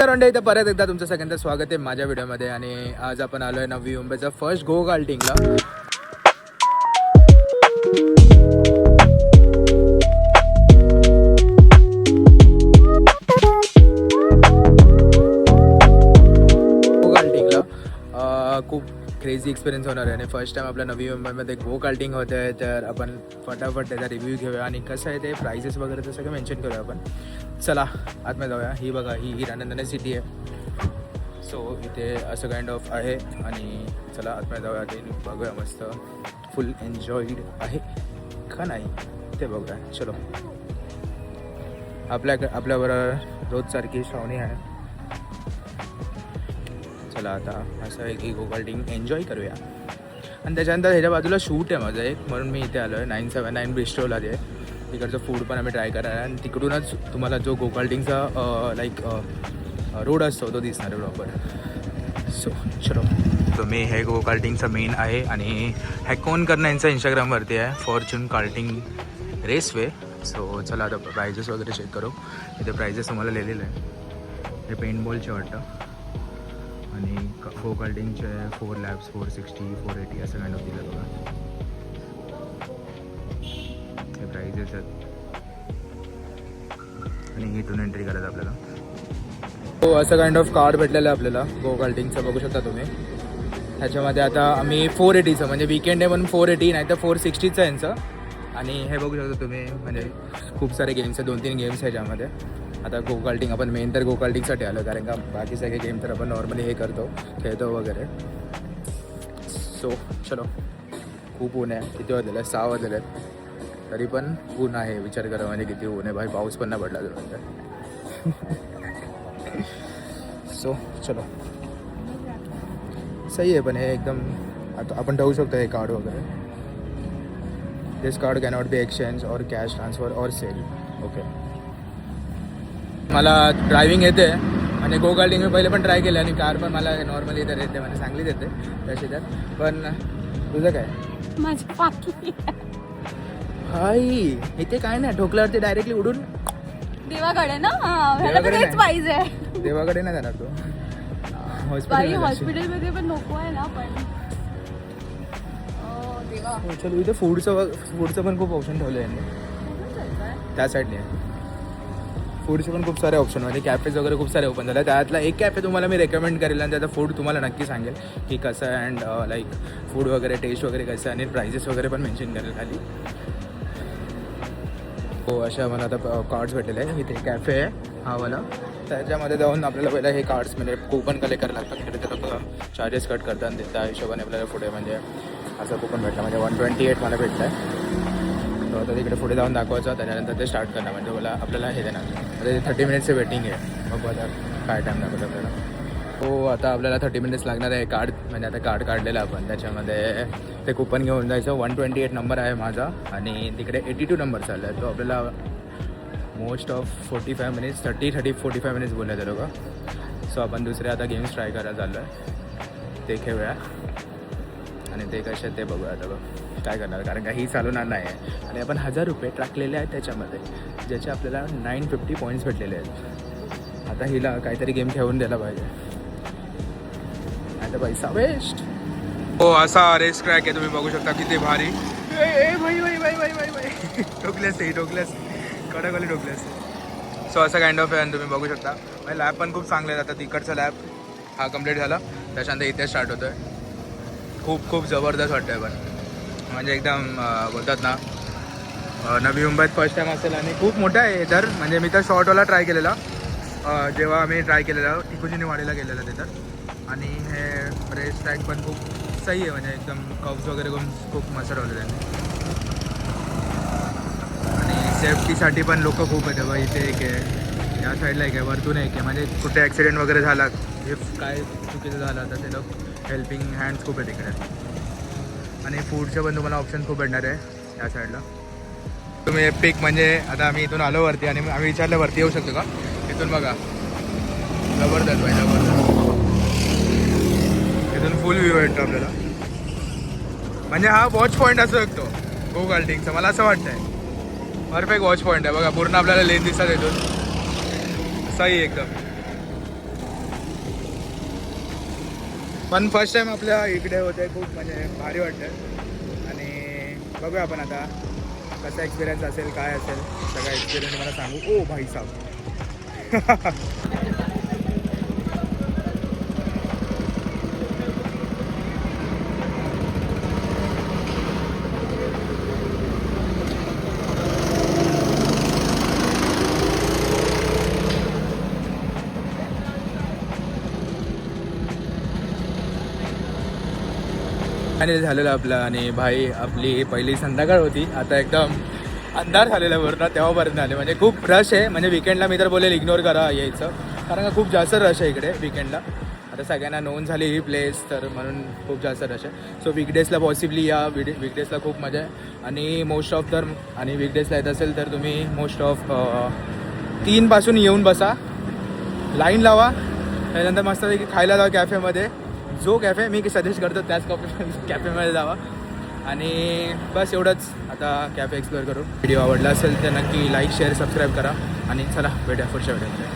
तर इथं परत एकदा तुमचं सगळ्यांचं स्वागत आहे माझ्या व्हिडिओमध्ये. आणि आज आपण आलोय नवी मुंबईचा फर्स्ट गो कार्टिंगला. खूप क्रेझी एक्सपिरियन्स होणार आहे आणि फर्स्ट टाइम आपल्या नवी मुंबईमध्ये गो कार्टिंग होत आहे. तर आपण फटाफट त्याचा रिव्ह्यू घेऊया आणि कसं आहे ते प्राइसेस वगैरे ते सगळं मेन्शन करूया आपण. चला आतमध्ये जाऊया. ही बघा, ही हिरानंदने सिटी आहे. सो इथे असं काइंड ऑफ आहे आणि चला आतमध्ये जाऊया ते बघूया. मस्त फुल एन्जॉईड आहे का नाही ते बघूया. चलो, आपल्याबरोबर रोजसारखी श्रावणी आहे. चला आता असं एक गो कार्टिंग एन्जॉय करूया. आणि त्याच्यानंतर ह्याच्या बाजूला शूट आहे माझं एक, म्हणून मी इथे आलो आहे 979 ब्रिस्टोला. ते तिकडचं फूड पण आम्ही ट्राय करणार आहे आणि तिकडूनच तुम्हाला जो गो कार्टिंगचा लाईक रोड असतो तो दिसणार आहे प्रॉपर. सो चलो, तुम्ही हे गो कार्टिंगचं मेन आहे आणि हॅकोन करणं यांचं इंस्टाग्रामवरती आहे, फॉर्च्यून कार्टिंग रेसवे. सो चला आता प्राइजेस वगैरे चेक करू. इथे प्राइजेस तुम्हाला लिहिलेलं आहे. हे पेंटबॉलचे वाटतं आणि गो कार्टिंगचे 4 लॅब्स 460 480 असं काइंड ऑफ दिलं बघा. हे प्राइजेस आहेत आणि इथून एंट्री करायचं आपल्याला. हो, असं काइंड ऑफ कार्ड भेटलेलं आहे आपल्याला गो कार्टिंगचं, बघू शकता तुम्ही. ह्याच्यामध्ये आता आम्ही 480चं म्हणजे वीकेंड आहे म्हणून 480 नाही तर 460चं यांचं. आणि हे बघू शकता तुम्ही, म्हणजे खूप सारे गेम्स आहे, 2-3 गेम्स आहे ज्यामध्ये. आता गो कार्टिंग आपण मेन तर गो कार्टिंगसाठी आलो, कारण का बाकी सगळे गेम तर आपण नॉर्मली हे करतो, खेळतो वगैरे. सो चलो, खूप ऊन आहे. किती वाजलेलं आहे? 6 वाजलेले आहेत, तरी पण ऊन आहे. विचार करा म्हणजे किती ऊन आहे भाई. पाऊस पण नाही पडला म्हणजे. सो चलो, सही आहे. पण हे एकदम आता आपण ठेवू शकतो हे कार्ड वगैरे. दिस कार्ड कॅनॉट बी एक्सचेंज और कॅश ट्रान्सफर और सेल. ओके, मला ड्रायव्हिंग येते आणि गो कार्टिंग मी पहिले पण ट्राय केलं आणि कार पण मला नॉर्मली तर येते, म्हणजे चांगलीच येते तशी तर. पण तुझं काय? माझी पाकी हाई, इथे काय नाही, ठोकल्यावरती डायरेक्टली उडून देवाकडे ना. देवाकडे तेच पाहिजे. देवाकडे नाही जाणार तू. हॉस्पिटलमध्ये पण नको आहे ना पण. देवा, चलो, इथे फूडचं पण खूप ऑप्शन ठेवलं आहे त्या साईडने. फूडचे पण खूप सारे ऑप्शन, म्हणजे कॅफेज वगैरे खूप सारे ओपन झाले. त्यातला एक कॅफे तुम्हाला मी रेकमेंड करेल आणि त्याचा फूड तुम्हाला नक्की सांगेल की कसं आहे अँड लाईक फूड वगैरे टेस्ट वगैरे कसं आहे आणि प्राइजेस वगैरे पण मेन्शन करेल खाली. हो, अशा मला आता कार्ड्स भेटलेले आहे. इथे कॅफे आहे हा वाला. त्याच्यामध्ये जाऊन आपल्याला पहिला हे कार्ड्स म्हणजे कूपन कलेक्ट करायला लागतात. तिकडे त्याला चार्जेस कट करतात आणि त्या हिशोबाने आपल्याला पुढे म्हणजे असं कूपन भेटलं. म्हणजे 128 मला भेटलं आहे. तर आता तिकडे पुढे जाऊन दाखवायचं, त्याच्यानंतर ते स्टार्ट करणार. म्हणजे मला आपल्याला हे देणार. म्हणजे 30 मिनिट्सचं वेटिंग आहे. मग आता काय टाईम दाखवतो आपल्याला. हो, आता आपल्याला 30 मिनिट्स लागणार आहे. कार्ड म्हणजे आता कार्ड काढलेलं आपण, त्याच्यामध्ये ते कूपन घेऊन जायचं. 128 नंबर आहे माझा आणि तिकडे 82 नंबर चालला आहे. तो आपल्याला मोस्ट ऑफ 45 मिनिट्स 45 मिनिट्स बोलले ते लोक. सो आपण दुसरे आता गेम्स ट्राय करायला चाललो आहे, ते खेळूया आणि ते कसे ते बघूया. आता काय करणार, कारण का ही चालवणार नाही आहे आणि आपण 1000 रुपये टाकलेले आहेत त्याच्यामध्ये, ज्याचे आपल्याला 950 पॉईंट्स भेटलेले आहेत. आता हिला काहीतरी गेम खेळून द्यायला पाहिजे, आता पैसा वेस्ट. हो, असा रेस ट्रॅक आहे, तुम्ही बघू शकता किती भारी. ठोकल्यास कडकवाली ठोकल्यास. सो असं काइंड ऑफ आहे आणि तुम्ही बघू शकता. लॅब पण खूप चांगले आहेत. आता तिकडचा लॅब हा कम्प्लीट झाला, त्याच्यानंतर इथे स्टार्ट होतो आहे. खूप जबरदस्त वाटतं आहे. पण म्हणजे एकदम बोलतात ना, नवी मुंबईत फर्स्ट टाईम असेल आणि खूप मोठा आहे तर. म्हणजे मी तर शॉर्टवाला ट्राय केलेला, जेव्हा आम्ही ट्राय केलेला टिकुजीनी वाडीला गेलेलं ते तर. आणि हे रेस ट्रॅक पण खूप सही आहे, म्हणजे एकदम कव्स वगैरे करून खूप मस्त ठेवले त्यांनी. आणि सेफ्टीसाठी पण लोक खूप आहेत. बघा इथे एक आहे, या साईडला एक आहे, वरतून एक आहे. म्हणजे कुठे ॲक्सिडेंट वगैरे झाला, इफ काय चुकीचं झालं तर ते लोक हेल्पिंग हँड्स खूप आहे तिकडे. आणि फूडचे पण तुम्हाला ऑप्शन खूप भेटणार आहे या साईडला. तुम्ही पिक म्हणजे आता आम्ही इथून आलो वरती आणि आम्ही विचारलं वरती येऊ शकतो का. इथून बघा, जबरदस्त भाई, जबरदस्त. इथून फुल व्ह्यू भेटतो आपल्याला. म्हणजे हा वॉच पॉईंट असू शकतो गो कार्टिंगचा, मला असं वाटतंय. परफेक्ट वॉच पॉईंट आहे बघा, पूर्ण आपल्याला लेन दिसतात इथून. सही एकदम. पण फर्स्ट टाइम आपल्या इकडे होते, खूप म्हणजे भारी वाटतं आणि बघूया आपण आता कसा एक्सपिरियन्स असेल, काय असेल सगळा एक्सपिरियन्स मला सांगू. ओ भाई साहब आणि झालेलं आपलं आणि भाई आपली पहिली संध्याकाळ होती, आता एकदम अंधार झालेला वरनं तेव्हापर्यंत आले. म्हणजे खूप रश आहे, म्हणजे विकेंडला मी तर बोलेल इग्नोर करा यायचं, कारण का खूप जास्त रश आहे इकडे विकेंडला. आता सगळ्यांना नोंद झाली ही प्लेस, तर म्हणून खूप जास्त रश आहे. सो वीकडेजला पॉसिबली या, वीकडेजला खूप मजा आहे आणि मोस्ट ऑफ तर आणि वीकडेजला येत असेल तर तुम्ही मोस्ट ऑफ 3 येऊन बसा, लाईन लावा, त्यानंतर मस्तपैकी खायला जावा कॅफेमध्ये. जो कॅफे मी सजेस्ट करतो त्याच कॅफेमध्ये जावा आणि बस एवढंच. आता कॅफे एक्सप्लोअर करू. व्हिडिओ आवडला असेल तर नक्की लाईक शेअर सबस्क्राईब करा आणि चला भेटूया पुढच्या व्हिडिओमध्ये.